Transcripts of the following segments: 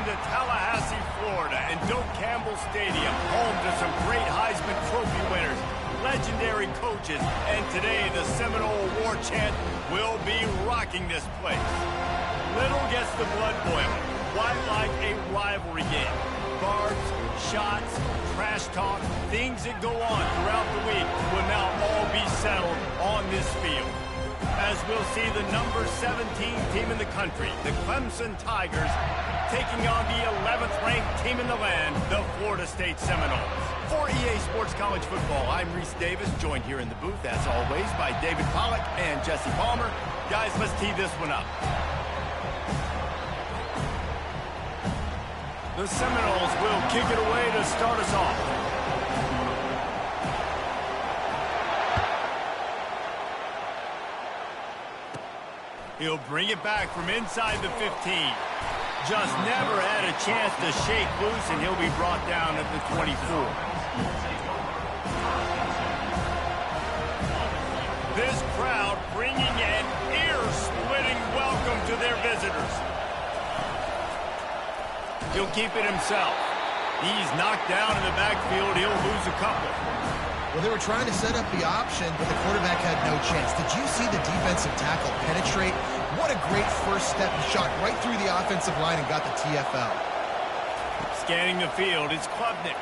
to Tallahassee, Florida, and Doak Campbell Stadium, home to some great Heisman Trophy winners, legendary coaches, and today the Seminole War Chant will be rocking this place. Little gets the blood boiling. Why like a rivalry game? Barbs, shots, trash talk, things that go on throughout the week will now all be settled on this field. As we'll see the number 17 team in the country, the Clemson Tigers, taking on the 11th ranked team in the land, the Florida State Seminoles. For EA Sports College Football, I'm Reese Davis, joined here in the booth, as always, by David Pollack and Jesse Palmer. Guys, let's tee this one up. The Seminoles will kick it away to start us off. He'll bring it back from inside the 15. Just never had a chance to shake loose, and he'll be brought down at the 24. This crowd bringing an ear-splitting welcome to their visitors. He'll keep it himself. He's knocked down in the backfield. He'll lose a couple. Well, they were trying to set up the option, but the quarterback had no chance. Did you see the defensive tackle penetrate? What a great first step. He shot right through the offensive line and got the TFL. Scanning the field, it's Klubnik.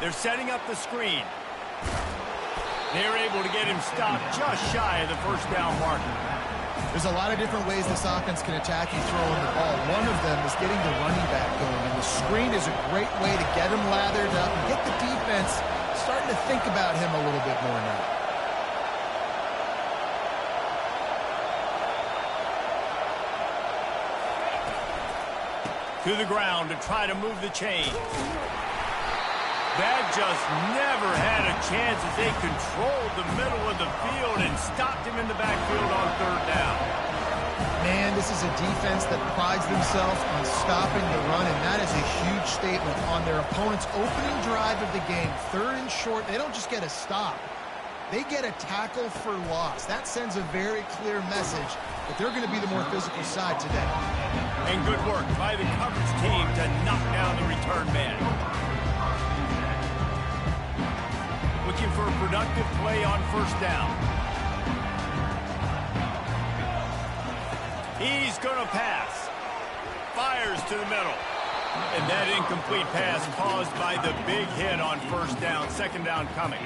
They're setting up the screen. They're able to get him stopped just shy of the first down marker. There's a lot of different ways this offense can attack you throwing the ball. One of them is getting the running back going, and the screen is a great way to get him lathered up and get the defense starting to think about him a little bit more now. To the ground to try to move the chains. That just never had a chance as they controlled the middle of the field and stopped him in the backfield on third down. Man, this is a defense that prides themselves on stopping the run, and that is a huge statement on their opponent's opening drive of the game. Third and short, they don't just get a stop. They get a tackle for loss. That sends a very clear message that they're going to be the more physical side today. And good work by the coverage team to knock down the return man. Looking for a productive play on first down. He's going to pass. Fires to the middle. And that incomplete pass caused by the big hit on first down. Second down coming.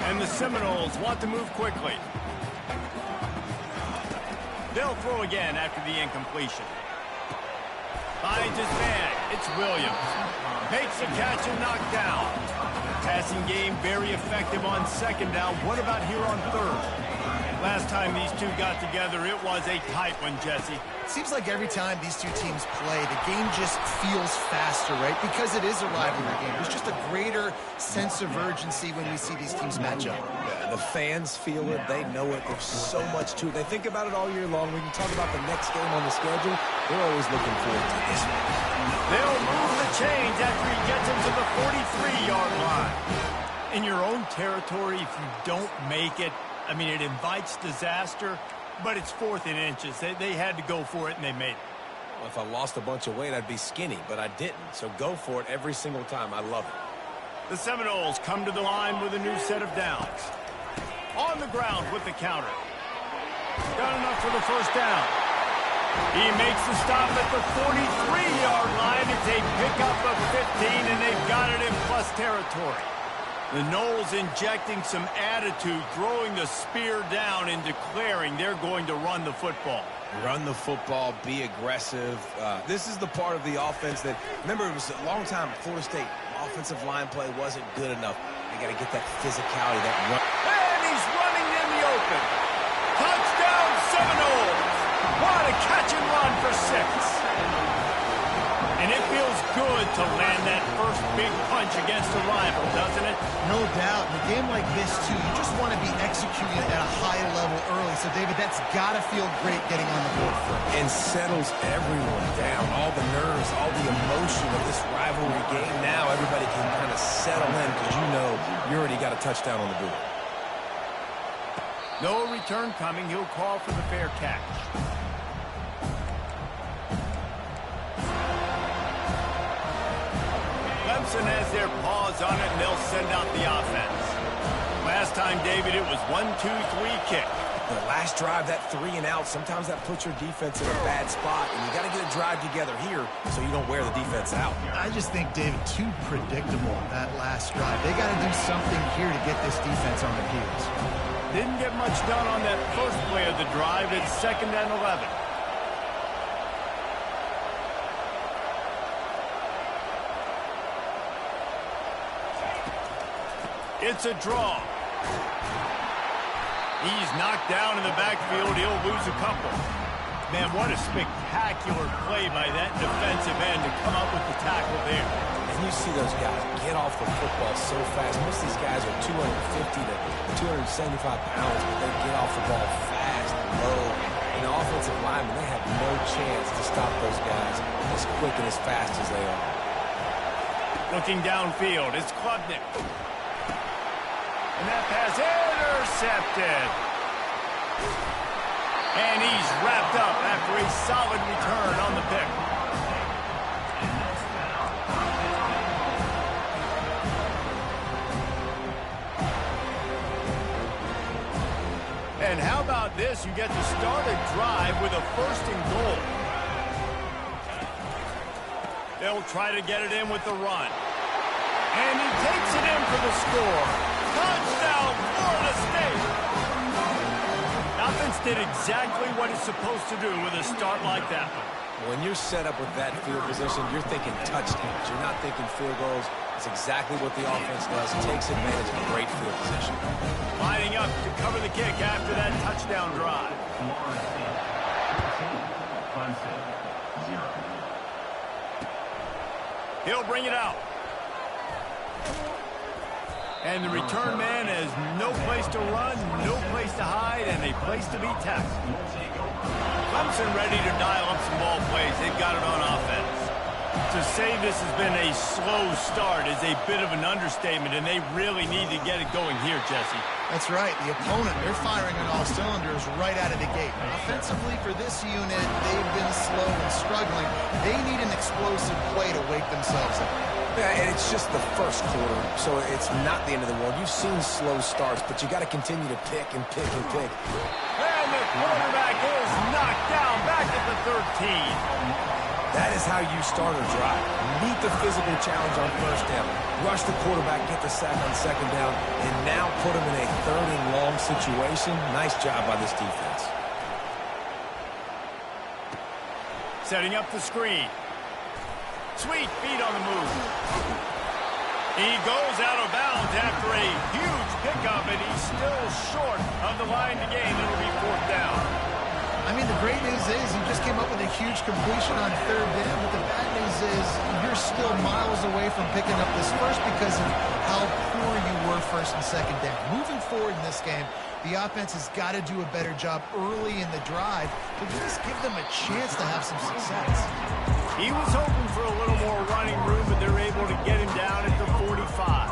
And the Seminoles want to move quickly. They'll throw again after the incompletion. Finds his man. It's Williams. Makes a catch and knocked down. Passing game very effective on second down. What about here on third? Last time these two got together, it was a tight one, Jesse. It seems like every time these two teams play, the game just feels faster, right? Because it is a rivalry game. There's just a greater sense of urgency when we see these teams match up. Yeah, the fans feel it. They know it. There's so much to it. They think about it all year long. We can talk about the next game on the schedule. They're always looking forward to this one. They'll move the chains after he gets into the 43-yard line. In your own territory, if you don't make it, I mean, it invites disaster, but it's 4th and inches. They had to go for it, and they made it. Well, if I lost a bunch of weight, I'd be skinny, but I didn't. So go for it every single time. I love it. The Seminoles come to the line with a new set of downs. On the ground with the counter. Got enough for the first down. He makes the stop at the 43-yard line. It's a pickup of 15, and they've got it in plus territory. The Noles injecting some attitude, throwing the spear down and declaring they're going to run the football. Run the football, be aggressive. This is the part of the offense that, remember, it was a long time Florida State offensive line play wasn't good enough. They got to get that physicality, that run. And he's running in the open. Touchdown Seminoles. What a catch and run for 6. And it feels good to land that first big punch against a rival, doesn't it? No doubt. In a game like this, too, you just want to be executing at a high level early. So, David, that's got to feel great getting on the board first. And settles everyone down. All the nerves, all the emotion of this rivalry game. Now everybody can kind of settle in because you know you already got a touchdown on the board. No return coming. He'll call for the fair catch. Clemson has their paws on it, and they'll send out the offense. Last time, David, it was 1-2-3 kick. The last drive, that 3 and out, sometimes that puts your defense in a bad spot, and you got to get a drive together here so you don't wear the defense out. I just think, David, too predictable that last drive. They got to do something here to get this defense on their heels. Didn't get much done on that first play of the drive. It's 2nd and 11. It's a draw. He's knocked down in the backfield. He'll lose a couple. Man, what a spectacular play by that defensive end to come up with the tackle there. And you see those guys get off the football so fast. Most of these guys are 250 to 275 pounds, but they get off the ball fast and low. And the offensive linemen, they have no chance to stop those guys as quick and as fast as they are. Looking downfield, it's Klubnik. And that pass intercepted. And he's wrapped up after a solid return on the pick. And how about this? You get to start a drive with a 1st and goal. They'll try to get it in with the run. And he takes it in for the score. Touchdown, Florida State! Offense did exactly what it's supposed to do with a start like that. When you're set up with that field position, you're thinking touchdowns. You're not thinking field goals. It's exactly what the offense does. It takes advantage of a great field position. Lining up to cover the kick after that touchdown drive. He'll bring it out. And the return man has no place to run, no place to hide, and a place to be tackled. Clemson ready to dial up some ball plays. They've got it on offense. To say this has been a slow start is a bit of an understatement, and they really need to get it going here, Jesse. That's right. The opponent, they're firing on all cylinders right out of the gate. Offensively, for this unit, they've been slow and struggling. They need an explosive play to wake themselves up. Yeah, and it's just the first quarter, so it's not the end of the world. You've seen slow starts, but you got to continue to pick and pick and pick. And the quarterback is knocked down back at the 13. That is how you start a drive. Meet the physical challenge on 1st down. Rush the quarterback, get the sack on 2nd down, and now put him in a 3rd and long situation. Nice job by this defense. Setting up the screen. Sweet feet on the move. He goes out of bounds after a huge pickup, and he's still short of the line to gain. It'll be 4th down. I mean, the great news is he just came up with a huge completion on 3rd down, but the bad news is you're still miles away from picking up this first because of how poor you were 1st and 2nd down. Moving forward in this game, the offense has got to do a better job early in the drive to just give them a chance to have some success. He was hoping for a little more running room, but they're able to get him down at the 45.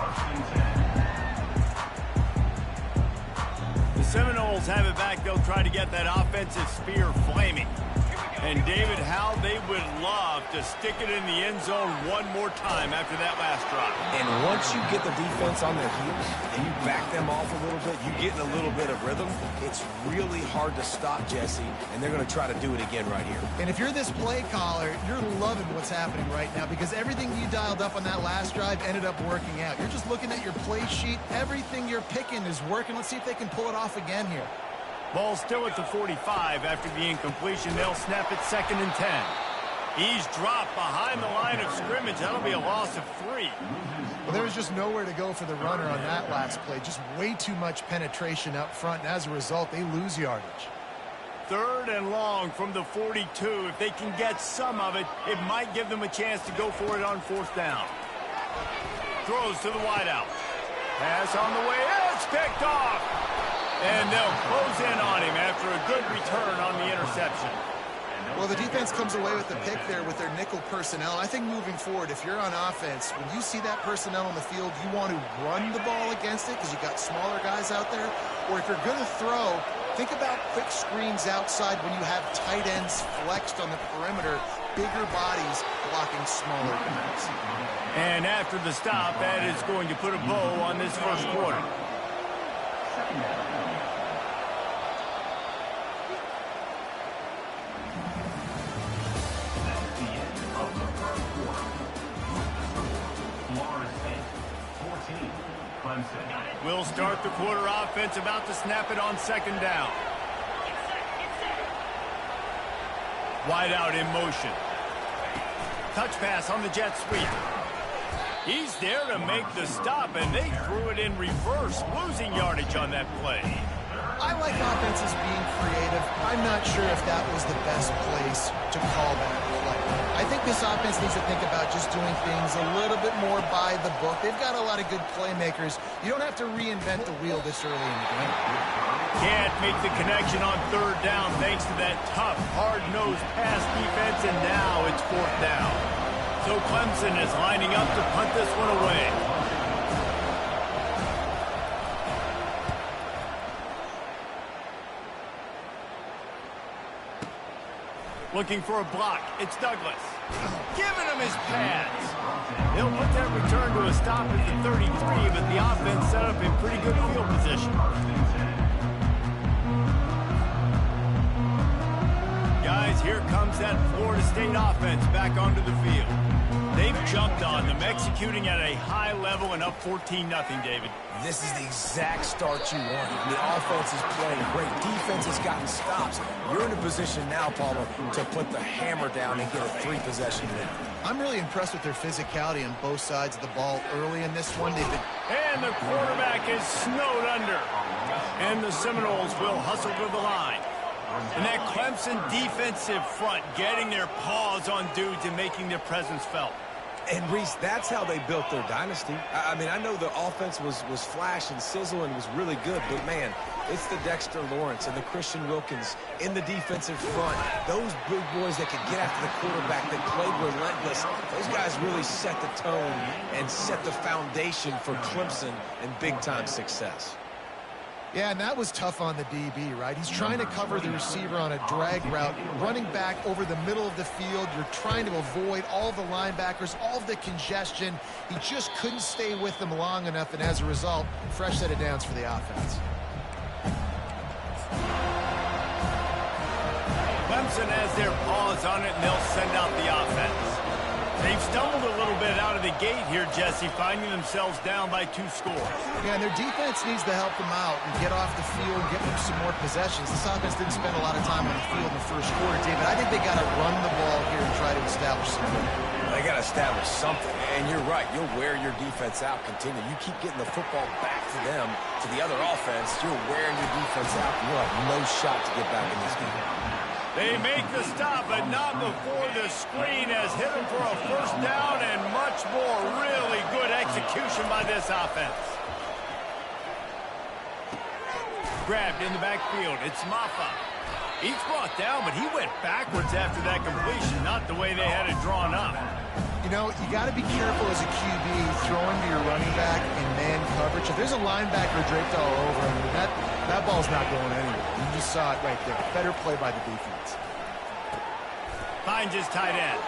The Seminoles have it back. They'll try to get that offensive spear flaming. And, David, how they would love to stick it in the end zone one more time after that last drive. And once you get the defense on their heels and you back them off a little bit, you get in a little bit of rhythm, it's really hard to stop, Jesse, and they're going to try to do it again right here. And if you're this play caller, you're loving what's happening right now because everything you dialed up on that last drive ended up working out. You're just looking at your play sheet. Everything you're picking is working. Let's see if they can pull it off again here. Ball still at the 45 after the incompletion. They'll snap it 2nd and 10. He's dropped behind the line of scrimmage. That'll be a loss of 3. Well, there was just nowhere to go for the runner on that last play. Just way too much penetration up front, and as a result, they lose yardage. 3rd and long from the 42. If they can get some of it, it might give them a chance to go for it on 4th down. Throws to the wideout. Pass on the way. It's picked off. And they'll close in on him after a good return on the interception. Well, the defense comes away with the pick there with their nickel personnel. I think moving forward, if you're on offense, when you see that personnel on the field, you want to run the ball against it because you've got smaller guys out there. Or if you're going to throw, think about quick screens outside when you have tight ends flexed on the perimeter. bigger bodies blocking smaller guys. And after the stop, that is going to put a bow on this first quarter. We'll start the quarter offense, about to snap it on second down. Wide out in motion. Touch pass on the jet sweep. He's there to make the stop, and they threw it in reverse, losing yardage on that play. I like offenses being creative. I'm not sure if that was the best place to call that play. I think this offense needs to think about just doing things a little bit more by the book. They've got a lot of good playmakers. You don't have to reinvent the wheel this early in the game. Can't make the connection on third down thanks to that tough, hard-nosed pass defense, and now it's fourth down. So Clemson is lining up to punt this one away. Looking for a block. It's Douglas. Giving him his pads. He'll put that return to a stop at the 33, but the offense set up in pretty good field position. Guys, here comes that Florida State offense back onto the field. They've jumped on them, executing at a high level and up 14-0, David. This is the exact start you want. The offense is playing great. Defense has gotten stops. You're in a position now, Paulo, to put the hammer down and get a three-possession win. I'm really impressed with their physicality on both sides of the ball early in this one. And the quarterback is snowed under. And the Seminoles will hustle to the line. And that Clemson defensive front getting their paws on dudes and making their presence felt. And, Reese, that's how they built their dynasty. I mean, I know the offense was flash and sizzle and was really good, but, man, it's the Dexter Lawrence and the Christian Wilkins in the defensive front. Those big boys that could get after the quarterback, that played relentless, those guys really set the tone and set the foundation for Clemson and big-time success. Yeah, and that was tough on the DB, right? He's trying to cover the receiver on a drag route, running back over the middle of the field. You're trying to avoid all the linebackers, all of the congestion. He just couldn't stay with them long enough, and as a result, fresh set of downs for the offense. Clemson has their paws on it, and they'll send out the offense. They've stumbled a little bit out of the gate here, Jesse, finding themselves down by 2 scores. Yeah, and their defense needs to help them out and get off the field and get them some more possessions. This offense didn't spend a lot of time on the field in the first quarter, David. I think they got to run the ball here and try to establish something. They got to establish something, and you're right. You'll wear your defense out, continue. You keep getting the football back to them, to the other offense, you're wearing your defense out, and you'll have no shot to get back in this game. They make the stop, but not before the screen has hit them for a first down and much more. Really good execution by this offense. Grabbed in the backfield. It's Maffa. He's brought down, but he went backwards after that completion, not the way they had it drawn up. You know, you got to be careful as a QB throwing to your running back in man coverage. If there's a linebacker draped all over him, that ball's not going anywhere. You just saw it right there. Better play by the defense. Finds his tight end.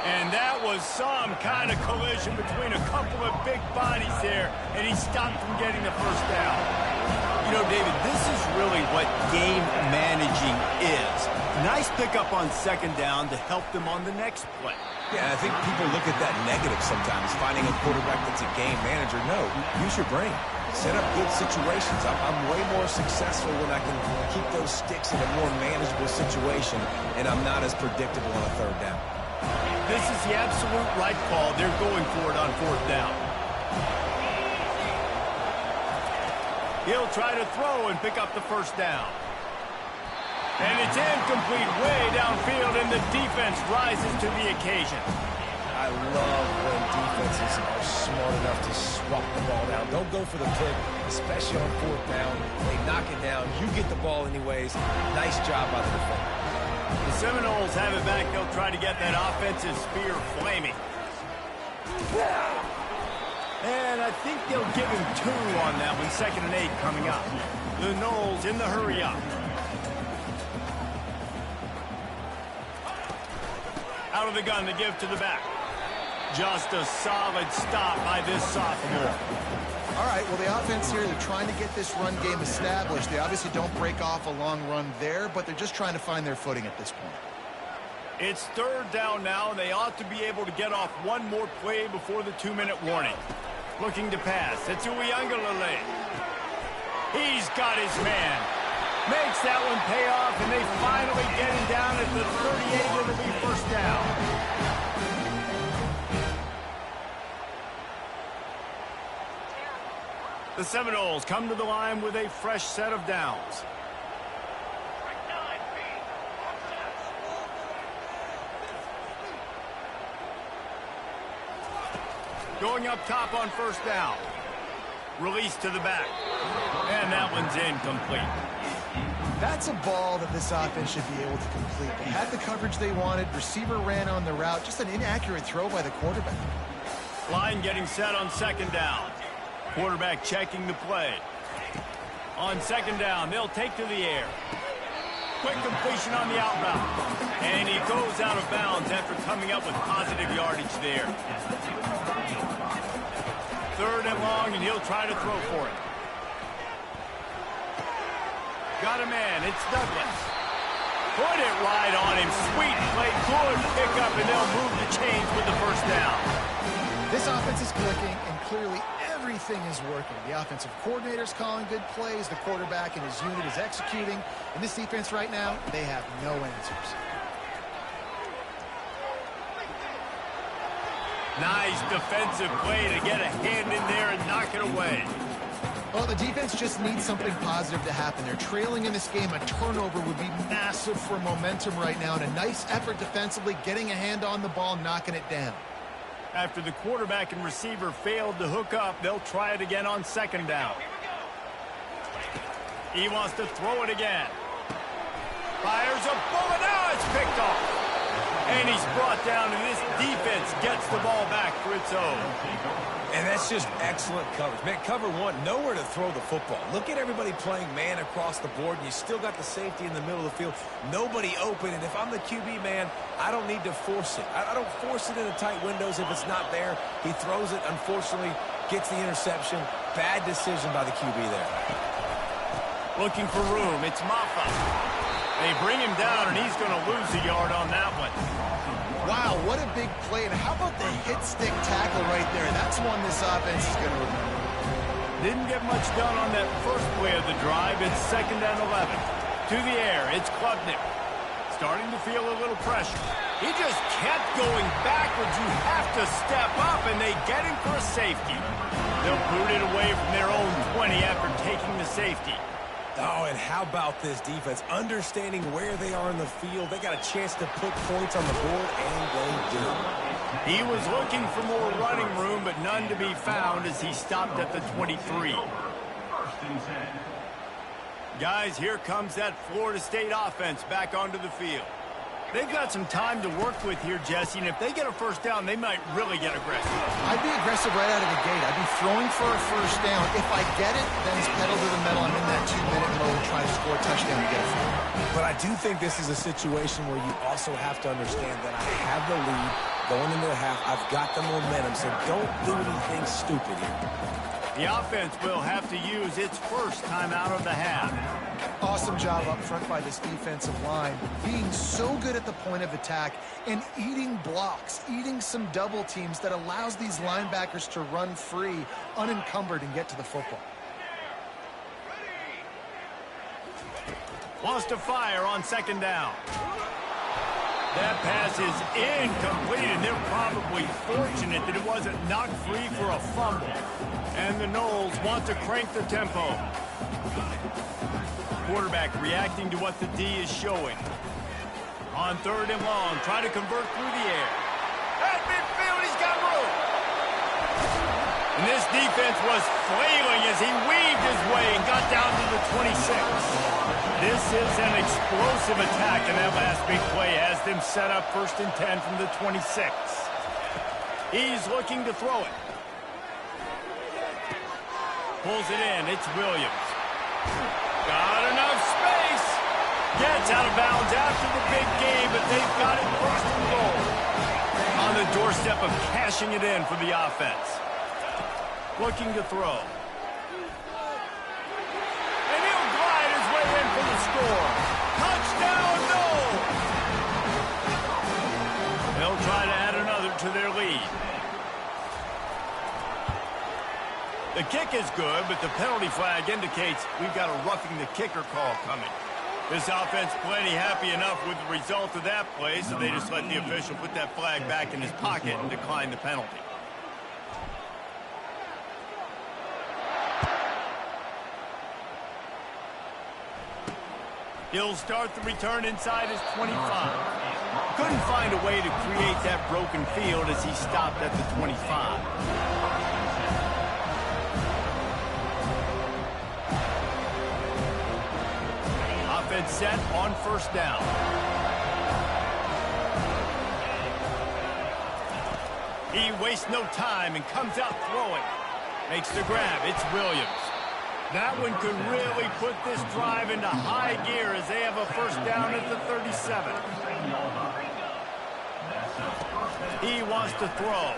And that was some kind of collision between a couple of big bodies there, and he stopped from getting the first down. You know, David, this is really what game managing is. Nice pickup on second down to help them on the next play. Yeah, I think people look at that negative sometimes, finding a quarterback that's a game manager. No, use your brain. Set up good situations. I'm way more successful when I can keep those sticks in a more manageable situation, and I'm not as predictable on a third down. This is the absolute right call. They're going for it on fourth down. He'll try to throw and pick up the first down. And it's incomplete way downfield, and the defense rises to the occasion. I love when defenses are smart enough to swap the ball down. Don't go for the pick, especially on fourth down. They knock it down. You get the ball anyways. Nice job by the defender. The Seminoles have it back. They'll try to get that offensive spear flaming. And I think they'll give him 2 on that one. 2nd and 8 coming up. The Noles in the hurry up. Out of the gun to give to the back. Just a solid stop by this sophomore. All right, well, the offense here, they're trying to get this run game established. They obviously don't break off a long run there, but they're just trying to find their footing at this point. It's third down now, and they ought to be able to get off one more play before the 2-minute warning. Looking to pass. It's Uiagalelei. He's got his man. Makes that one pay off, and they finally get him down at the 38. It'll be first down. The Seminoles come to the line with a fresh set of downs. Going up top on first down. Release to the back. And that one's incomplete. That's a ball that this offense should be able to complete. They had the coverage they wanted. Receiver ran on the route. Just an inaccurate throw by the quarterback. Line getting set on second down. Quarterback checking the play. On second down, they'll take to the air. Quick completion on the out route. And he goes out of bounds after coming up with positive yardage there. Third and long, and he'll try to throw for it. Got a man. It's Douglas. Put it right on him. Sweet play. Good pickup, and they'll move the chains with the first down. This offense is clicking, and clearly everything is working. The offensive coordinator's calling good plays. The quarterback and his unit is executing. In this defense right now, they have no answers. Nice defensive play to get a hand in there and knock it away. Well, the defense just needs something positive to happen. They're trailing in this game. A turnover would be massive for momentum right now, and a nice effort defensively, getting a hand on the ball, knocking it down. After the quarterback and receiver failed to hook up, they'll try it again on second down. He wants to throw it again. Fires a bullet. Now it's picked off. And he's brought down, and this defense gets the ball back for its own. And that's just excellent coverage. Man, cover one, nowhere to throw the football. Look at everybody playing man across the board, and you still got the safety in the middle of the field. Nobody open, and if I'm the QB, man, I don't need to force it. I don't force it into tight windows if it's not there. He throws it, unfortunately, gets the interception. Bad decision by the QB there. Looking for room. It's Maffa. They bring him down, and he's going to lose a yard on that one. Wow, what a big play. And how about the hit-stick tackle right there? That's one this offense is going to remember. Didn't get much done on that first play of the drive. It's second and 11. To the air, it's Klubnik. Starting to feel a little pressure. He just kept going backwards. You have to step up, and they get him for a safety. They'll boot it away from their own 20 after taking the safety. Oh, and how about this defense? Understanding where they are in the field. They got a chance to put points on the board, and they do. He was looking for more running room, but none to be found as he stopped at the 23. Guys, here comes that Florida State offense back onto the field. They've got some time to work with here, Jesse, and if they get a first down, they might really get aggressive. I'd be aggressive right out of the gate. I'd be throwing for a first down. If I get it, then it's pedal to the metal. I'm in that 2-minute mode trying to score a touchdown and get a field. But I do think this is a situation where you also have to understand that I have the lead going into the half. I've got the momentum, so don't do anything stupid here. The offense will have to use its first time out of the half. Awesome job up front by this defensive line, being so good at the point of attack and eating blocks, eating some double teams that allows these linebackers to run free, unencumbered, and get to the football. Wants to fire on second down. That pass is incomplete, and they're probably fortunate that it wasn't knocked free for a fumble. And the Noles want to crank the tempo. Quarterback reacting to what the D is showing. On third and long, try to convert through the air. At midfield, he's got room. And this defense was flailing as he weaved his way and got down to the 26. This is an explosive attack, and that last big play has them set up first and 10 from the 26. He's looking to throw it. Pulls it in. It's Williams. Got enough space. Gets out of bounds after the big game, but they've got it first and goal. On the doorstep of cashing it in for the offense. Looking to throw. And he'll glide his way in for the score. Touchdown, no! They'll try to add another to their lead. The kick is good, but the penalty flag indicates we've got a roughing the kicker call coming. This offense plenty happy enough with the result of that play, so they just let the official put that flag back in his pocket and decline the penalty. He'll start the return inside his 25. Couldn't find a way to create that broken field as he stopped at the 25. Offense set on first down. He wastes no time and comes out throwing. Makes the grab. It's Williams. That one could really put this drive into high gear as they have a first down at the 37. He wants to throw.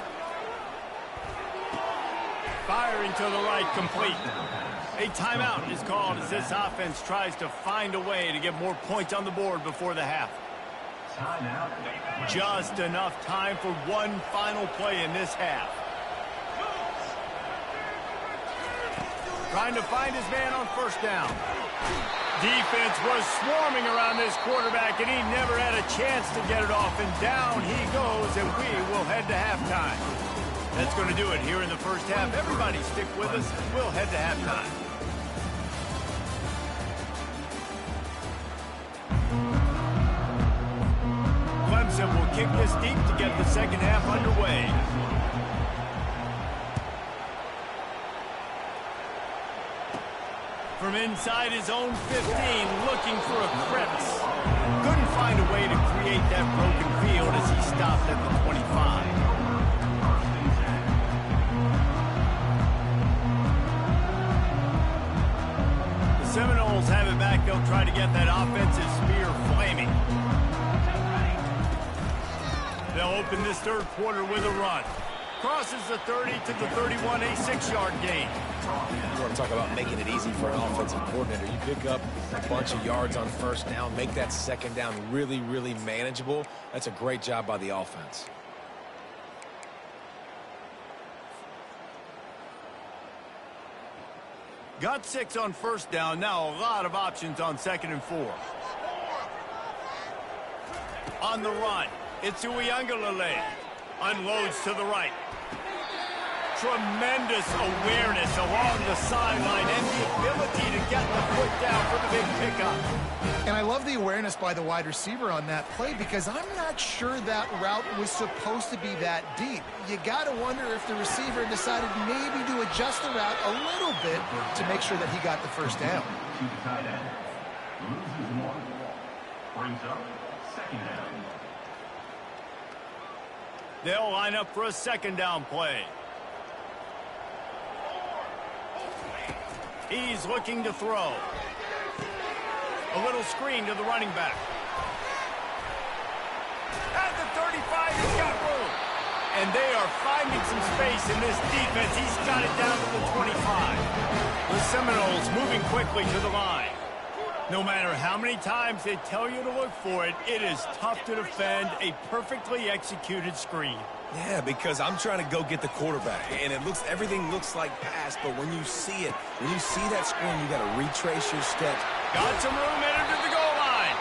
Firing to the right, complete. A timeout is called as this offense tries to find a way to get more points on the board before the half. Just enough time for one final play in this half. Trying to find his man on first down. Defense was swarming around this quarterback, and he never had a chance to get it off. And down he goes, and we will head to halftime. That's going to do it here in the first half. Everybody stick with us. We'll head to halftime. Clemson will kick this deep to get the second half underway. From inside his own 15, looking for a crevice. Couldn't find a way to create that broken field as he stopped at the 25. The Seminoles have it back. They'll try to get that offensive spear flaming. They'll open this third quarter with a run. Crosses the 30 to the 31, a 6-yard gain. You want to talk about making it easy for an offensive coordinator. You pick up a bunch of yards on first down, make that second down really, really manageable. That's a great job by the offense. Got 6 on first down. Now a lot of options on 2nd and 4. On the run, it's Uiagalelei. Unloads to the right. Tremendous awareness along the sideline and the ability to get the foot down for the big pickup. And I love the awareness by the wide receiver on that play because I'm not sure that route was supposed to be that deep. You got to wonder if the receiver decided maybe to adjust the route a little bit to make sure that he got the first down. Brings up second down. They'll line up for a second down play. He's looking to throw. A little screen to the running back. At the 35, he's got room. And they are finding some space in this defense. He's got it down to the 25. The Seminoles moving quickly to the line. No matter how many times they tell you to look for it, it is tough to defend a perfectly executed screen. Yeah, because I'm trying to go get the quarterback, and everything looks like pass, but when you see it, when you see that screen, you got to retrace your steps. Got some room headed to the goal line.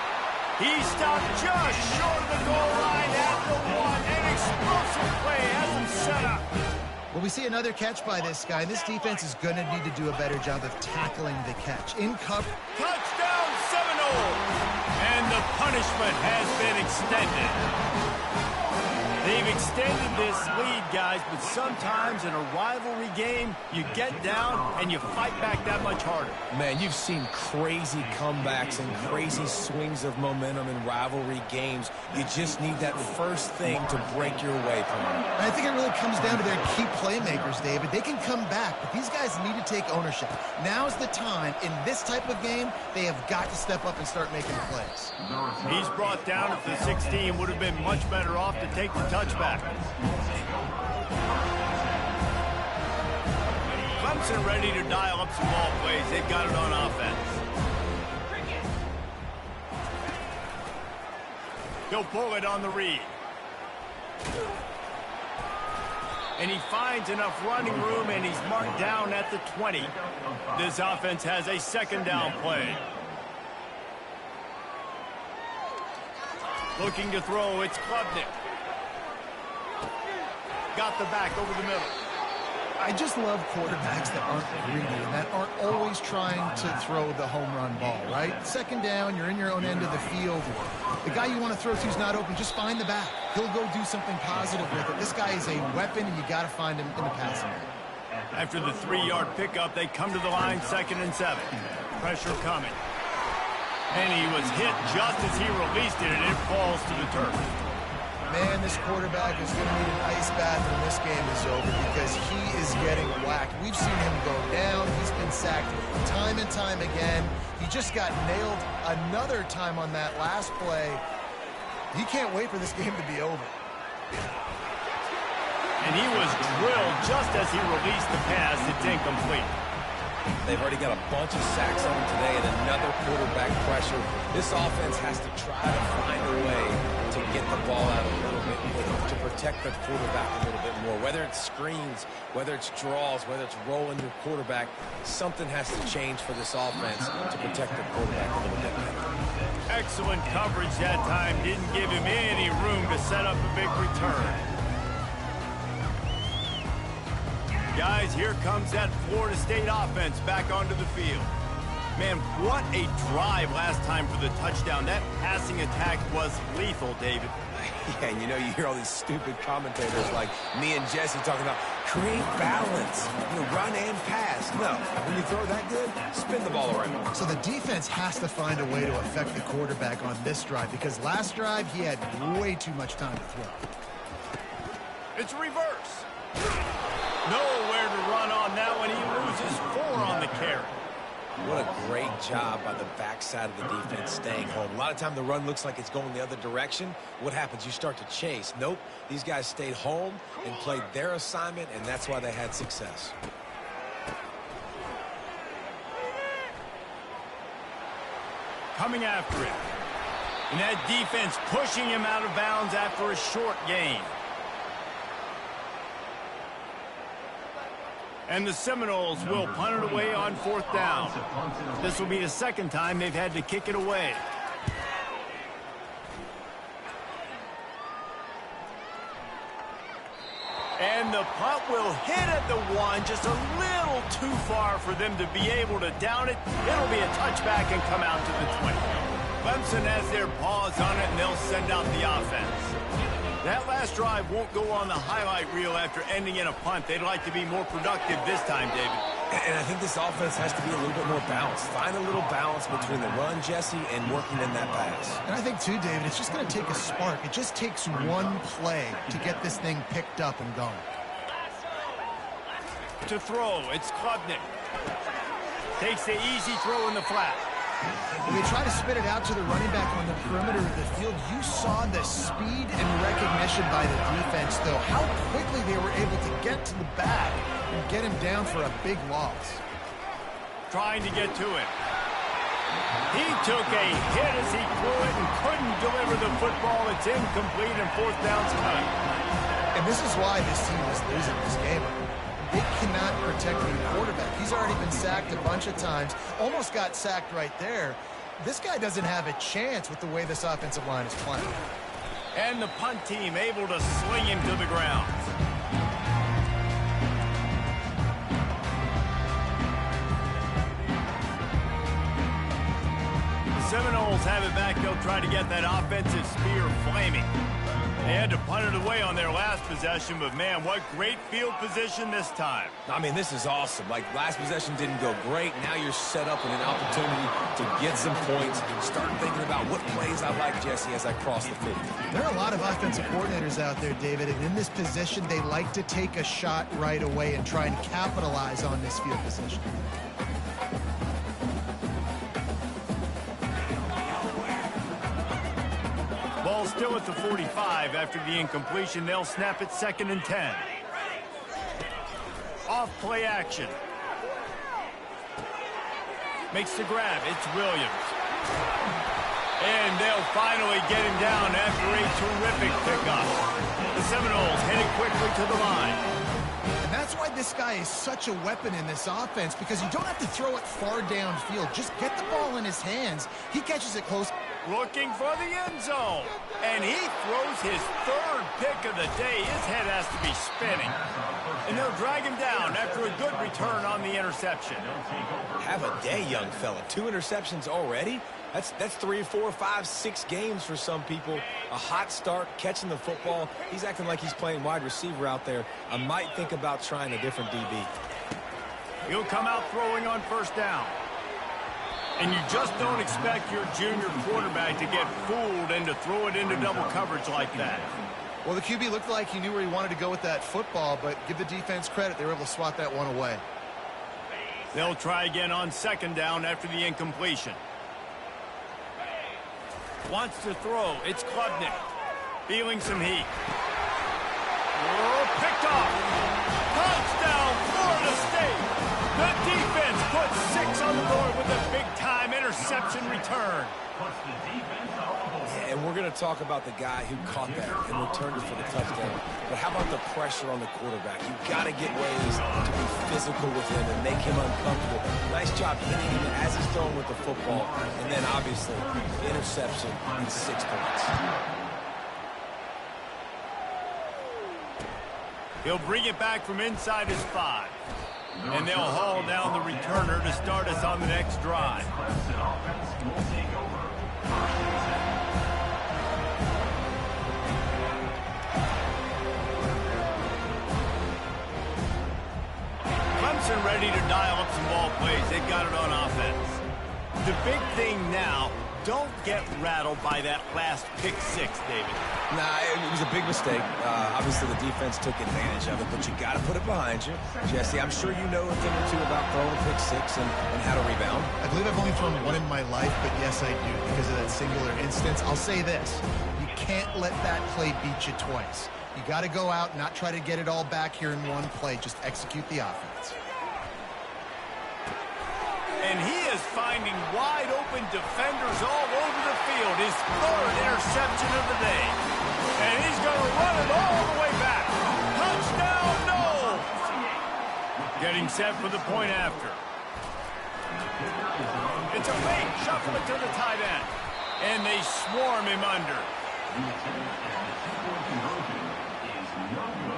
He stopped just short of the goal line at the 1. An explosive play has him set up. Well, we see another catch by this guy. This defense is going to need to do a better job of tackling the catch. In cover. Touchdown, Seminoles! And the punishment has been extended. They've extended this lead, guys, but sometimes in a rivalry game, you get down and you fight back that much harder. Man, you've seen crazy comebacks and crazy swings of momentum in rivalry games. You just need that first thing to break your way from them. I think it really comes down to their key playmakers, David. They can come back, but these guys need to take ownership. Now's the time. In this type of game, they have got to step up and start making plays. He's brought down at the 16. Would have been much better off to take the touchback. Clemson ready to dial up some ball plays. They've got it on offense. He'll pull it on the read. And he finds enough running room, and he's marked down at the 20. This offense has a second down play. Looking to throw, it's Klubnik. Got the back over the middle. I just love quarterbacks that aren't greedy and that aren't always trying to throw the home run ball, right? Second down, you're in your own end of the field. The guy you want to throw to is not open. Just find the back. He'll go do something positive with it. This guy is a weapon, and you got to find him in the passing game. After the 3-yard pickup, they come to the line, 2nd and 7. Pressure coming. And he was hit just as he released it, and it falls to the turf. Man, this quarterback is going to need an ice bath when this game is over because he is getting whacked. We've seen him go down. He's been sacked time and time again. He just got nailed another time on that last play. He can't wait for this game to be over. And he was drilled just as he released the pass. It's incomplete. They've already got a bunch of sacks on them today and another quarterback pressure. This offense has to try to find a way to get the ball out a little bit more, to protect the quarterback a little bit more. Whether it's screens, whether it's draws, whether it's rolling your quarterback, something has to change for this offense to protect the quarterback a little bit better. Excellent coverage that time. Didn't give him any room to set up a big return. Guys, here comes that Florida State offense back onto the field. Man, what a drive last time for the touchdown. That passing attack was lethal, David. Yeah, and you know, you hear all these stupid commentators like me and Jesse talking about create balance, run and pass. No, when you throw that good, spin the ball around. So the defense has to find a way to affect the quarterback on this drive because last drive he had way too much time to throw. It's reverse. Nowhere to run on that one. He loses 4 on the carry. What a great job by the backside of the defense staying home. A lot of time the run looks like it's going the other direction. What happens? You start to chase. Nope. These guys stayed home and played their assignment, and that's why they had success. Coming after it. And that defense pushing him out of bounds after a short gain. And the Seminoles will punt it away on 4th down. This will be the second time they've had to kick it away. And the punt will hit at the 1, just a little too far for them to be able to down it. It'll be a touchback and come out to the 20. Clemson has their paws on it, and they'll send out the offense. That last drive won't go on the highlight reel after ending in a punt. They'd like to be more productive this time, David. And I think this offense has to be a little bit more balanced. Find a little balance between the run, Jesse, and working in that pass. And I think, too, David, it's just going to take a spark. It just takes one play to get this thing picked up and going. To throw, it's Klubnik. Takes the easy throw in the flat. When they try to spit it out to the running back on the perimeter of the field, you saw the speed and recognition by the defense, though, how quickly they were able to get to the back and get him down for a big loss. Trying to get to it. He took a hit as he threw it and couldn't deliver the football. It's incomplete and 4th down's cut. And this is why this team is losing this game. They cannot protect the quarterback. He's already been sacked a bunch of times. Almost got sacked right there. This guy doesn't have a chance with the way this offensive line is playing. And the punt team able to sling him to the ground. The Seminoles have it back. They'll try to get that offensive spear flaming. They had to punt it away on their last possession, but man, what great field position this time. I mean, this is awesome. Like, last possession didn't go great. Now you're set up with an opportunity to get some points. Start thinking about what plays I like, Jesse, as I cross the 50. There are a lot of offensive coordinators out there, David, and in this position, they like to take a shot right away and try and capitalize on this field position. Ball still at the 45 after the incompletion. They'll snap it 2nd and 10. Off play action. Makes the grab. It's Williams. And they'll finally get him down after a terrific pickup. The Seminoles headed quickly to the line. And that's why this guy is such a weapon in this offense, because you don't have to throw it far downfield. Just get the ball in his hands. He catches it close. Looking for the end zone. And he throws his 3rd pick of the day. His head has to be spinning. And they'll drag him down after a good return on the interception. Have a day, young fella. 2 interceptions already? That's 3, 4, 5, 6 games for some people. A hot start, catching the football. He's acting like he's playing wide receiver out there. I might think about trying a different DB. He'll come out throwing on 1st down. And you just don't expect your junior quarterback to get fooled and to throw it into double coverage like that. Well, the QB looked like he knew where he wanted to go with that football, but give the defense credit. They were able to swat that one away. They'll try again on 2nd down after the incompletion. Wants to throw. It's Klubnik. Feeling some heat. Oh, picked off. Touchdown, Florida State. The defense puts 6 on the board with a big-time interception return. Yeah, and we're going to talk about the guy who caught that and returned it for the touchdown. But how about the pressure on the quarterback? You've got to get ways to be physical with him and make him uncomfortable. Nice job hitting him as he's throwing with the football. And then, obviously, interception and 6 points. He'll bring it back from inside his 5. And they'll haul down the returner to start us on the next drive. Clemson ready to dial up some ball plays. They've got it on offense. The big thing now, don't get rattled by that last pick 6, David. Nah, it was a big mistake. Obviously, the defense took advantage of it, but you got to put it behind you. Jesse, I'm sure you know a thing or two about throwing a pick 6 and how to rebound. I believe I've only thrown one in my life, but yes, I do, because of that singular instance. I'll say this. You can't let that play beat you twice. You got to go out and not try to get it all back here in one play. Just execute the offense. And he is finding wide-open defenders all over the field. His 3rd interception of the day. And he's going to run it all the way back. Touchdown, no! Getting set for the point after. It's a fake. Shuffle it to the tight end. And they swarm him under.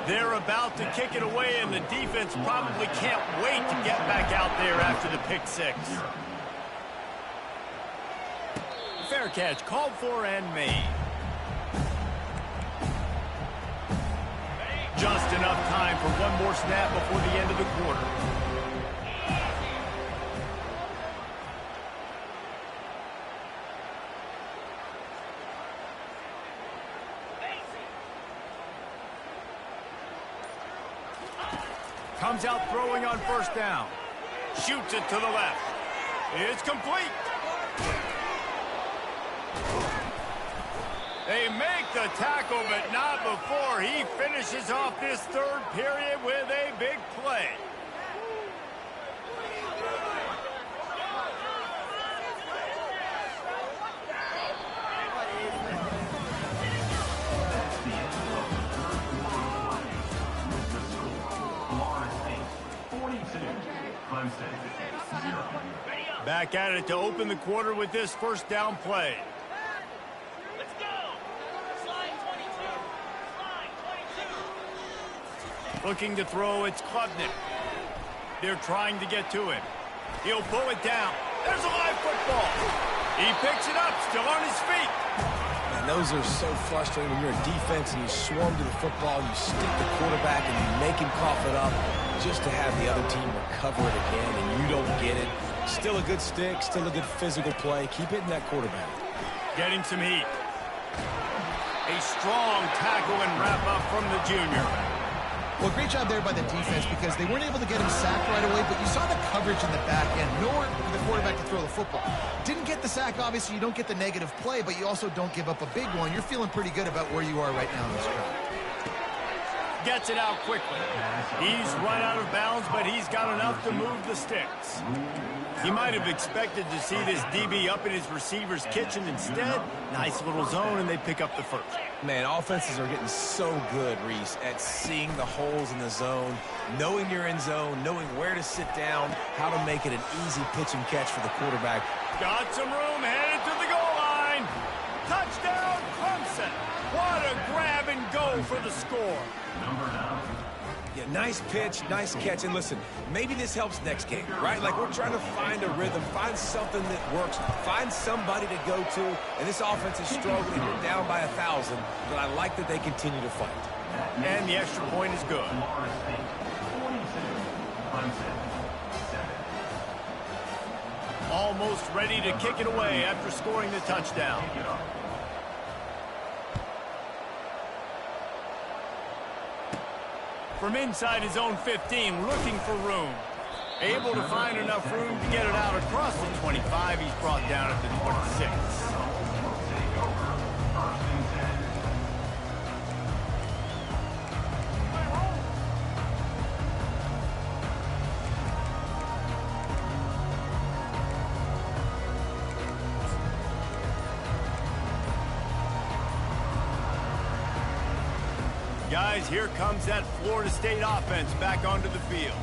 They're about to kick it away, and the defense probably can't wait to get back out there after the pick 6. Fair catch, called for and made. Just enough time for one more snap before the end of the quarter. Comes out throwing on 1st down. Shoots it to the left. It's complete. They make the tackle, but not before he finishes off this 3rd period with a big play. Back at it to open the quarter with this 1st down play. Let's go. Slide 22. Slide 22. Looking to throw, it's Klubnik. They're trying to get to him. He'll pull it down. There's a live football. He picks it up, still on his feet. Man, those are so frustrating when you're a defense and you swarm to the football, you stick the quarterback, and you make him cough it up just to have the other team recover it again, and you don't get it. Still a good stick, still a good physical play. Keep hitting that quarterback. Getting some heat. A strong tackle and wrap-up from the junior. Well, great job there by the defense because they weren't able to get him sacked right away, but you saw the coverage in the back end. Nowhere for the quarterback to throw the football. Didn't get the sack, obviously. You don't get the negative play, but you also don't give up a big one. You're feeling pretty good about where you are right now in this drive. Gets it out quickly. He's right out of bounds, but he's got enough to move the sticks. He might have expected to see this DB up in his receiver's kitchen. Instead, nice little zone, and they pick up the first. Man, offenses are getting so good, Reese, at seeing the holes in the zone, knowing your end zone, knowing where to sit down, how to make it an easy pitch and catch for the quarterback. Got some room, headed to the goal line. Touchdown, Clemson. What a grab and go for the score. Yeah, nice pitch, nice catch. And listen, maybe this helps next game, right? Like we're trying to find a rhythm, find something that works, find somebody to go to. And this offense is struggling. We're down by 1,000, but I like that they continue to fight. And the extra point is good. Almost ready to kick it away after scoring the touchdown. From inside his own 15, looking for room. Able to find enough room to get it out across the 25. He's brought down at the 26. Guys, here comes that Florida State offense back onto the field.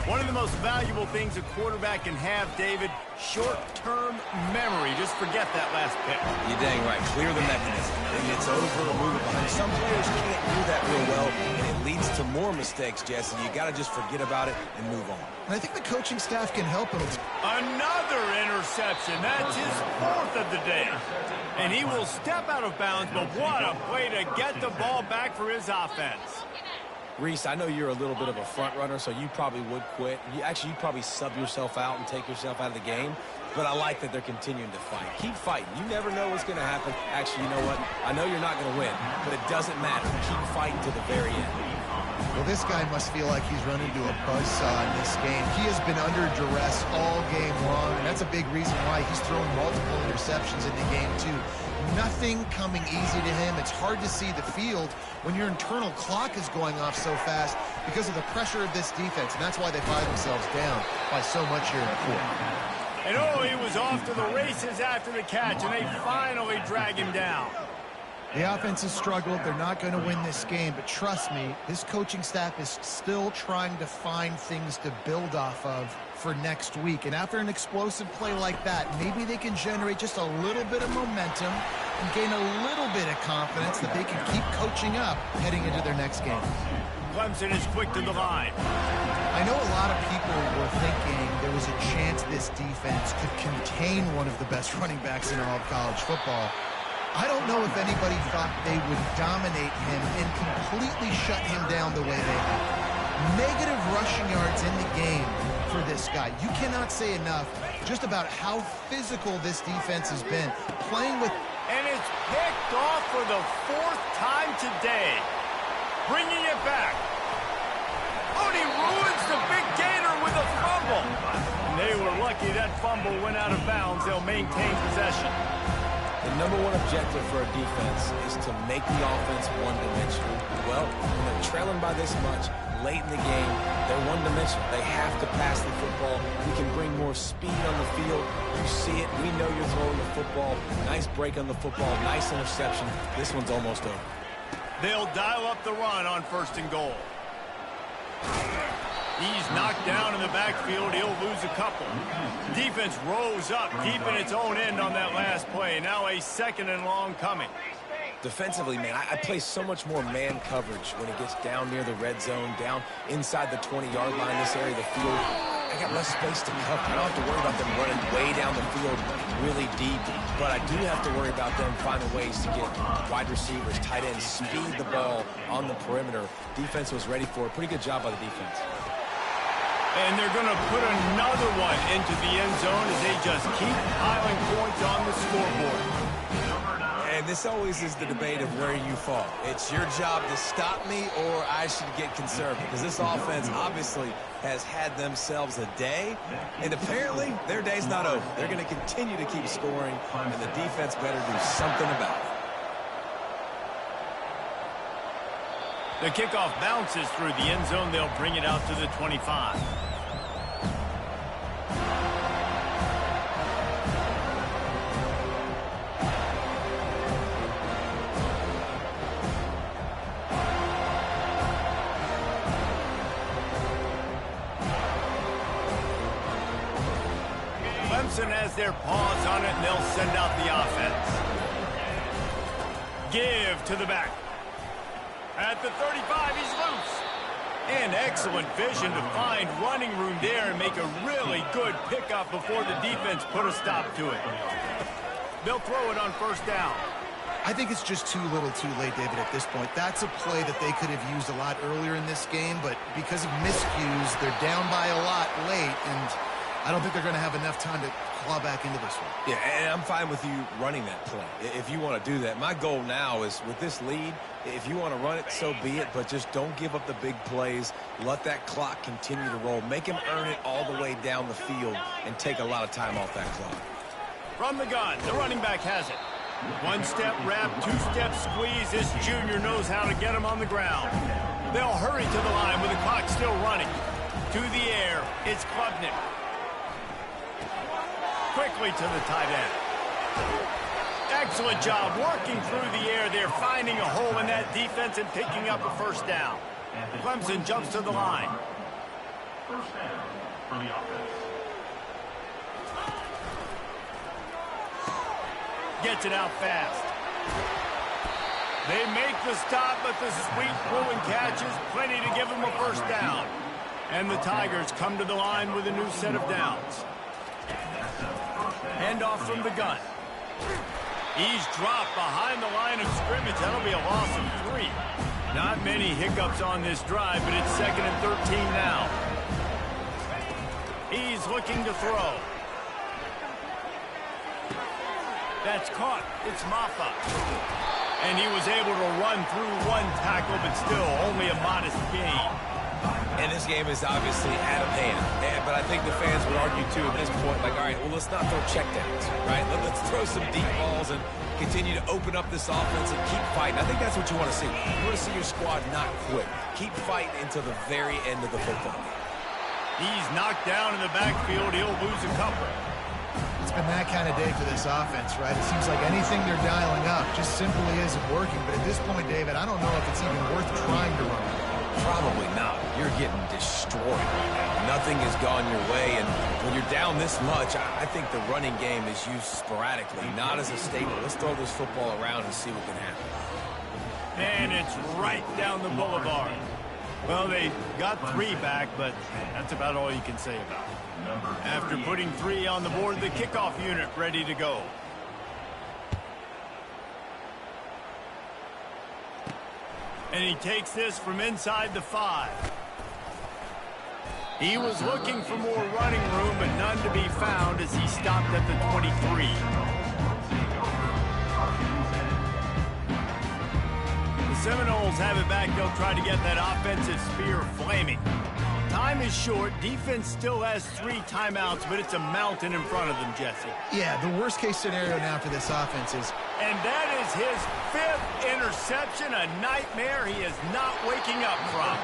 One of the most valuable things a quarterback can have, David, short-term memory. Just forget that last pick. You're dang right. Clear the mechanism. And it's over or move it behind. Some players can't do that real well, and it leads to more mistakes, Jesse. You got to just forget about it and move on. And I think the coaching staff can help him. Another interception. That's his fourth of the day. And he will step out of bounds, but what a way to get the ball back for his offense. Reese, I know you're a little bit of a front runner, so you probably would quit. You'd probably sub yourself out and take yourself out of the game. But I like that they're continuing to fight. Keep fighting. You never know what's going to happen. Actually, you know what? I know you're not going to win, but it doesn't matter. Keep fighting to the very end. Well, this guy must feel like he's run into a buzzsaw in this game. He has been under duress all game long, and that's a big reason why he's thrown multiple interceptions in the game, too. Nothing coming easy to him. It's hard to see the field when your internal clock is going off so fast because of the pressure of this defense, and that's why they find themselves down by so much here in the fourth. And oh, he was off to the races after the catch, and they finally drag him down. The offense has struggled. They're not going to win this game, but trust me, this coaching staff is still trying to find things to build off of for next week. And after an explosive play like that, maybe they can generate just a little bit of momentum and gain a little bit of confidence that they can keep coaching up heading into their next game. Clemson is quick to the line. I know a lot of people were thinking there was a chance this defense could contain one of the best running backs in all of college football. I don't know if anybody thought they would dominate him and completely shut him down the way they have. Negative rushing yards in the game for this guy. You cannot say enough just about how physical this defense has been. Playing with... And it's picked off for the fourth time today. Bringing it back. Oh, he ruins the big gainer with a fumble. And they were lucky that fumble went out of bounds. They'll maintain possession. The number one objective for a defense is to make the offense one-dimensional. Well, when they're trailing by this much, late in the game, they're one-dimensional. They have to pass the football. We can bring more speed on the field. You see it. We know you're throwing the football. Nice break on the football. Nice interception. This one's almost over. They'll dial up the run on 1st and goal. He's knocked down in the backfield. He'll lose a couple. Defense rose up deep in its own end on that last play. Now a 2nd and long coming. Defensively, man, I play so much more man coverage when it gets down near the red zone, down inside the 20-yard line, this area of the field. I got less space to cover. I don't have to worry about them running way down the field really deep, but I do have to worry about them finding ways to get wide receivers, tight ends, speed the ball on the perimeter. Defense was ready for it. Pretty good job by the defense. And they're going to put another one into the end zone as they just keep piling points on the scoreboard. And this always is the debate of where you fall. It's your job to stop me or I should get conservative, because this offense obviously has had themselves a day, and apparently their day's not over. They're going to continue to keep scoring, and the defense better do something about it. The kickoff bounces through the end zone. They'll bring it out to the 25. Clemson has their paws on it, and they'll send out the offense. Give to the back. At the 35, he's loose. And excellent vision to find running room there and make a really good pickup before the defense put a stop to it. They'll throw it on first down. I think it's just too little too late, David, at this point. That's a play that they could have used a lot earlier in this game, but because of miscues, they're down by a lot late, and I don't think they're going to have enough time to claw back into this one. Yeah, and I'm fine with you running that play if you want to do that. My goal now is, with this lead, if you want to run it, so be it, but just don't give up the big plays. Let that clock continue to roll. Make him earn it all the way down the field and take a lot of time off that clock. From the gun, the running back has it. One-step wrap, two-step squeeze. This junior knows how to get him on the ground. They'll hurry to the line with the clock still running. To the air, it's Klubnik. Quickly to the tight end. Excellent job working through the air there, finding a hole in that defense and picking up a first down. Clemson jumps to the line. First down for the offense. Gets it out fast. They make the stop, but the sweet Bruin catches plenty to give them a first down. And the Tigers come to the line with a new set of downs. Handoff from the gun. He's dropped behind the line of scrimmage. That'll be a loss of 3. Not many hiccups on this drive, but it's 2nd and 13 now. He's looking to throw. That's caught. It's Maffa. And he was able to run through one tackle, but still only a modest gain. And this game is obviously out of hand. But I think the fans would argue, too, at this point, like, all right, well, let's not throw checkdowns, right? Let's throw some deep balls and continue to open up this offense and keep fighting. I think that's what you want to see. You want to see your squad not quit. Keep fighting until the very end of the football game. He's knocked down in the backfield. He'll lose a couple. It's been that kind of day for this offense, right? It seems like anything they're dialing up just simply isn't working. But at this point, David, I don't know if it's even worth trying to run. Probably not. You're getting destroyed right now. Nothing has gone your way, and when you're down this much, I think the running game is used sporadically, not as a staple. Let's throw this football around and see what can happen. And it's right down the boulevard. Well, they got 3 back, but that's about all you can say about it. After putting 3 on the board, the kickoff unit ready to go. And he takes this from inside the 5. He was looking for more running room, but none to be found as he stopped at the 23. The Seminoles have it back. They'll try to get that offensive spear flaming. Time is short. Defense still has 3 timeouts, but it's a mountain in front of them, Jesse. Yeah, the worst-case scenario now for this offense is... And that is his 5th interception, a nightmare he is not waking up from.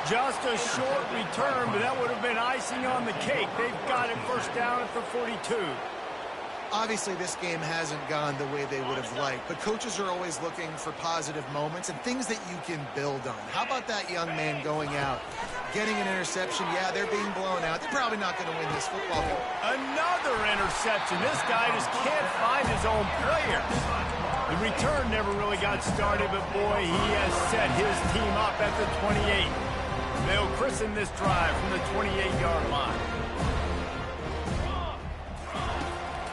Just a short return, but that would have been icing on the cake. They've got it first down at the 42. Obviously, this game hasn't gone the way they would have liked, but coaches are always looking for positive moments and things that you can build on. How about that young man going out, getting an interception? Yeah, they're being blown out. They're probably not going to win this football game. Another interception. This guy just can't find his own player. The return never really got started, but boy, he has set his team up at the 28. They'll christen this drive from the 28-yard line.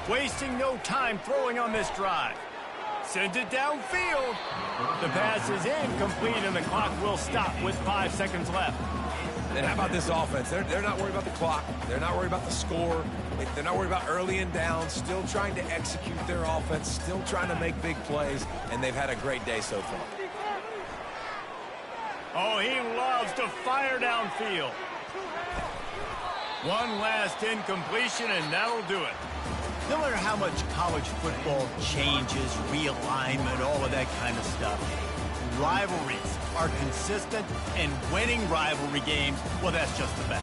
Wasting no time throwing on this drive. Sends it downfield. The pass is incomplete, and the clock will stop with 5 seconds left. And how about this offense? They're not worried about the clock. They're not worried about the score. They're not worried about early and down. Still trying to execute their offense. Still trying to make big plays. And they've had a great day so far. Oh, he loves to fire downfield. One last incompletion, and that'll do it. No matter how much college football changes, realignment, all of that kind of stuff, rivalries are consistent, and winning rivalry games, well, that's just the best.